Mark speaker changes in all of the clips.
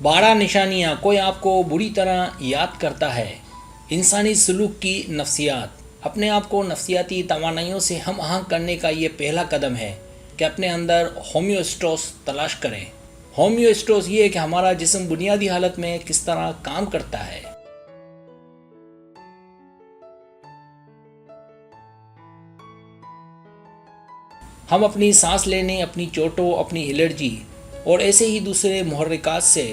Speaker 1: 12 निशानियाँ कोई आपको बुरी तरह याद करता है। इंसानी सलूक की नफ्सियात। अपने आप को नफ्सियाती तवानाइयों से हम आहंग करने का ये पहला कदम है कि अपने अंदर होम्योस्टोस तलाश करें। होम्योस्टोस ये है कि हमारा जिस्म बुनियादी हालत में किस तरह काम करता है। हम अपनी सांस लेने, अपनी चोटों, अपनी एलर्जी और ऐसे ही दूसरे मुहर्रिकात से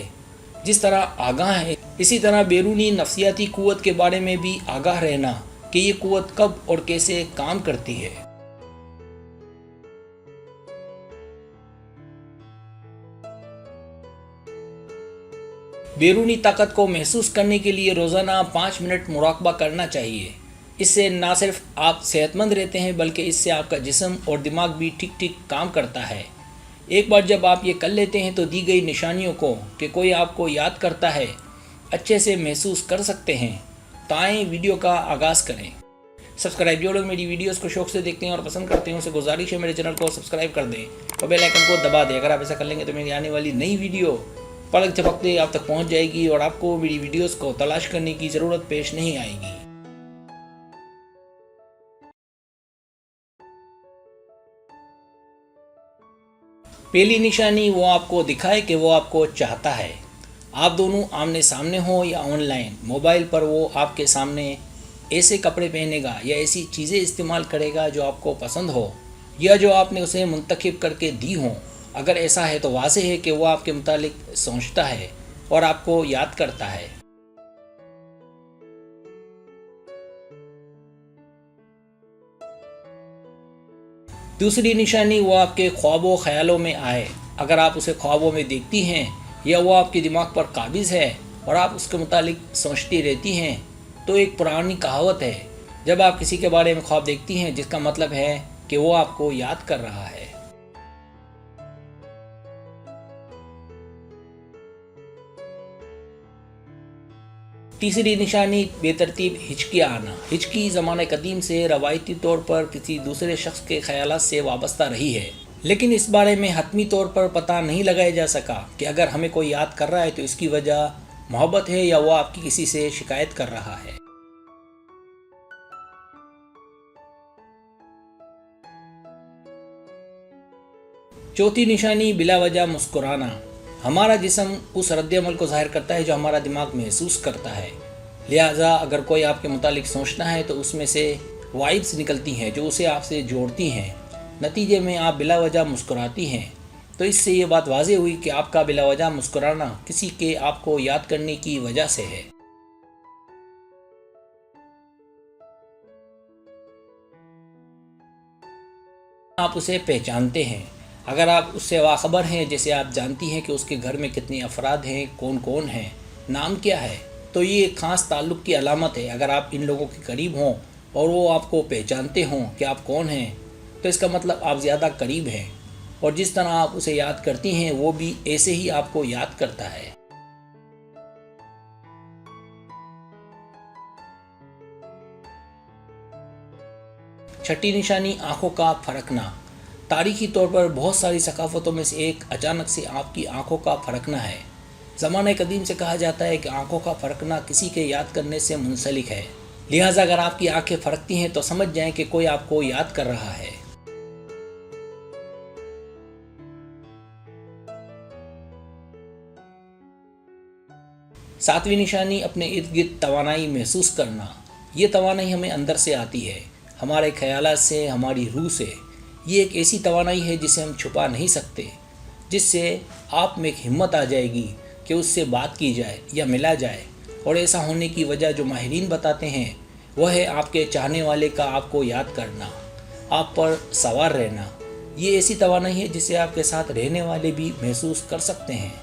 Speaker 1: जिस तरह आगाह है, इसी तरह बैरूनी नफ्सियाती कुव्वत के बारे में भी आगाह रहना कि ये कुव्वत कब और कैसे काम करती है। बैरूनी ताकत को महसूस करने के लिए रोज़ाना 5 मिनट मुराकबा करना चाहिए। इससे ना सिर्फ आप सेहतमंद रहते हैं बल्कि इससे आपका जिस्म और दिमाग भी ठीक ठीक काम करता है। एक बार जब आप ये कर लेते हैं तो दी गई निशानियों को कि कोई आपको याद करता है अच्छे से महसूस कर सकते हैं। तो आएँ वीडियो का आगाज़ करें। सब्सक्राइब, जो लोग मेरी वीडियोस को शौक से देखते हैं और पसंद करते हैं उनसे गुजारिश है मेरे चैनल को सब्सक्राइब कर दें और बेल आइकन को दबा दें। अगर आप ऐसा कर लेंगे तो मेरी आने वाली नई वीडियो पलक झपकते आप तक पहुंच जाएगी और आपको मेरी वीडियोस को तलाश करने की ज़रूरत पेश नहीं आएगी। पहली निशानी, वो आपको दिखाए कि वो आपको चाहता है। आप दोनों आमने सामने हो या ऑनलाइन, मोबाइल पर वो आपके सामने ऐसे कपड़े पहनेगा या ऐसी चीज़ें इस्तेमाल करेगा जो आपको पसंद हो या जो आपने उसे मुंतखब करके दी हो। अगर ऐसा है तो वाज़ेह है कि वो आपके मुतालिक सोचता है और आपको याद करता है। दूसरी निशानी, वो आपके ख्वाबों ख्यालों में आए। अगर आप उसे ख्वाबों में देखती हैं या वो आपके दिमाग पर काबिज़ है और आप उसके मुतालिक सोचती रहती हैं, तो एक पुरानी कहावत है, जब आप किसी के बारे में ख्वाब देखती हैं जिसका मतलब है कि वो आपको याद कर रहा है। तीसरी निशानी, बेतरतीब हिचकियाँ आना। हिचकी ज़माने कदीम से रवायती तौर पर किसी दूसरे शख्स के ख्यालात से वाबस्ता रही है, लेकिन इस बारे में हतमी तौर पर पता नहीं लगाया जा सका कि अगर हमें कोई याद कर रहा है तो इसकी वजह मोहब्बत है या वो आपकी किसी से शिकायत कर रहा है। चौथी निशानी, बिला वजह मुस्कुराना। हमारा जिस्म उस रद्द-ए-अमल को ज़ाहिर करता है जो हमारा दिमाग महसूस करता है। लिहाजा अगर कोई आपके मुतालिक सोचना है तो उसमें से वाइब्स निकलती हैं जो उसे आपसे जोड़ती हैं। नतीजे में आप बिला वजह मुस्कुराती हैं। तो इससे ये बात वाज़ेह हुई कि आपका बिला वजह मुस्कुराना किसी के आपको याद करने की वजह से है। आप उसे पहचानते हैं। अगर आप उससे बाखबर हैं, जैसे आप जानती हैं कि उसके घर में कितने अफराद हैं, कौन कौन हैं, नाम क्या है, तो ये एक ख़ास ताल्लुक़ की अलामत है। अगर आप इन लोगों के करीब हों और वो आपको पहचानते हों कि आप कौन हैं, तो इसका मतलब आप ज़्यादा करीब हैं और जिस तरह आप उसे याद करती हैं वो भी ऐसे ही आपको याद करता है। छठी निशानी, आँखों का फरकना। तारीखी तौर पर बहुत सारी सकाफ़तों में से एक अचानक से आपकी आँखों का फरकना है। ज़माने कदीम से कहा जाता है कि आँखों का फरकना किसी के याद करने से मुंसलिक है। लिहाजा अगर आपकी आँखें फरकती हैं तो समझ जाएं कि कोई आपको याद कर रहा है। सातवीं निशानी, अपने इर्द गिर्द तवानाई महसूस करना। ये तवानाई हमें अंदर से आती है, हमारे ख्यालात से, हमारी रूह से। ये एक ऐसी तवानाई है जिसे हम छुपा नहीं सकते, जिससे आप में एक हिम्मत आ जाएगी कि उससे बात की जाए या मिला जाए। और ऐसा होने की वजह जो माहिरीन बताते हैं वह है आपके चाहने वाले का आपको याद करना, आप पर सवार रहना। ये ऐसी तवानाई है जिसे आपके साथ रहने वाले भी महसूस कर सकते हैं।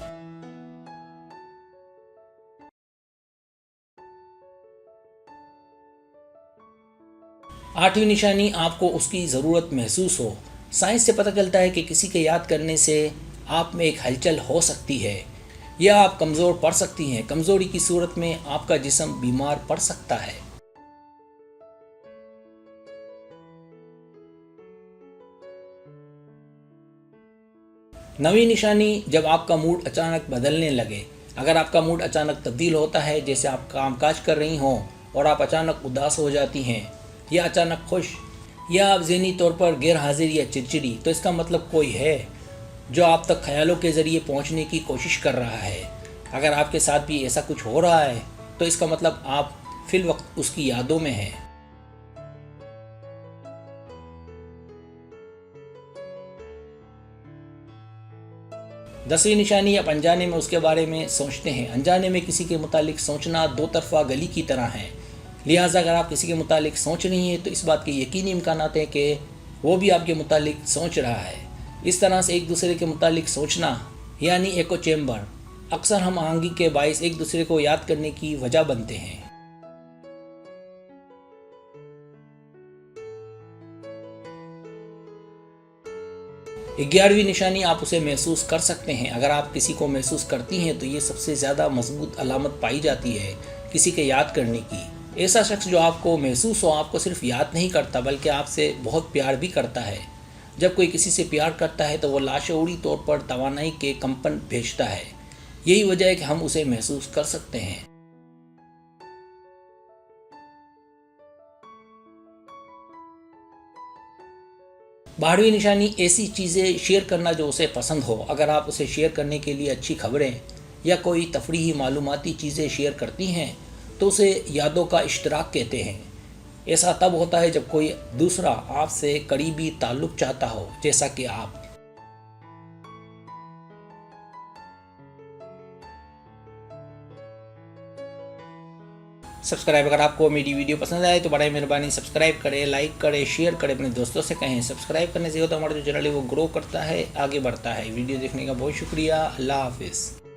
Speaker 1: आठवीं निशानी, आपको उसकी ज़रूरत महसूस हो। साइंस से पता चलता है कि किसी के याद करने से आप में एक हलचल हो सकती है या आप कमज़ोर पड़ सकती हैं। कमज़ोरी की सूरत में आपका जिस्म बीमार पड़ सकता है। नवी निशानी, जब आपका मूड अचानक बदलने लगे। اگر آپ کا موڈ اچانک تبدیل ہوتا ہے، جیسے آپ کام کاج کر رہی ہوں اور آپ اچانک اداس ہو جاتی ہیں یا اچانک خوش، یا آپ ذہنی طور پر غیر حاضر یا چڑچڑی، تو اس کا مطلب کوئی ہے جو آپ تک خیالوں کے ذریعے پہنچنے کی کوشش کر رہا ہے۔ اگر آپ کے ساتھ بھی ایسا کچھ ہو رہا ہے تو اس کا مطلب آپ فی الوقت اس کی یادوں میں ہیں۔ 10ویں نشانی، آپ انجانے میں اس کے بارے میں سوچتے ہیں۔ انجانے میں کسی کے متعلق سوچنا دو طرفہ گلی کی طرح ہے، لہٰذا اگر آپ کسی کے متعلق سوچ رہی ہیں تو اس بات کے یقینی امکانات ہیں کہ وہ بھی آپ کے متعلق سوچ رہا ہے۔ اس طرح سے ایک دوسرے کے متعلق سوچنا یعنی ایکو چیمبر، اکثر ہم آہنگی کے باعث ایک دوسرے کو یاد کرنے کی وجہ بنتے ہیں۔ 11ویں نشانی، آپ اسے محسوس کر سکتے ہیں۔ اگر آپ کسی کو محسوس کرتی ہیں تو یہ سب سے زیادہ مضبوط علامت پائی جاتی ہے کسی کے یاد کرنے کی۔ ایسا شخص جو آپ کو محسوس ہو، آپ کو صرف یاد نہیں کرتا بلکہ آپ سے بہت پیار بھی کرتا ہے۔ جب کوئی کسی سے پیار کرتا ہے تو وہ لاشعوری طور پر توانائی کے کمپن بھیجتا ہے، یہی وجہ ہے کہ ہم اسے محسوس کر سکتے ہیں۔ 12ویں نشانی، ایسی چیزیں شیئر کرنا جو اسے پسند ہو۔ اگر آپ اسے شیئر کرنے کے لیے اچھی خبریں یا کوئی تفریحی معلوماتی چیزیں شیئر کرتی ہیں تو اسے یادوں کا اشتراک کہتے ہیں۔ ایسا تب ہوتا ہے جب کوئی دوسرا آپ سے قریبی تعلق چاہتا ہو، جیسا کہ آپ۔ اگر آپ کو میری ویڈیو پسند آئے تو بڑے مہربانی سبسکرائب کریں، لائک کریں، شیئر کریں، اپنے دوستوں سے کہیں۔ سبسکرائب کرنے سے ہوتا ہے ہمارا جو چینل ہے وہ گرو کرتا ہے، آگے بڑھتا ہے۔ ویڈیو دیکھنے کا بہت شکریہ۔ اللہ حافظ۔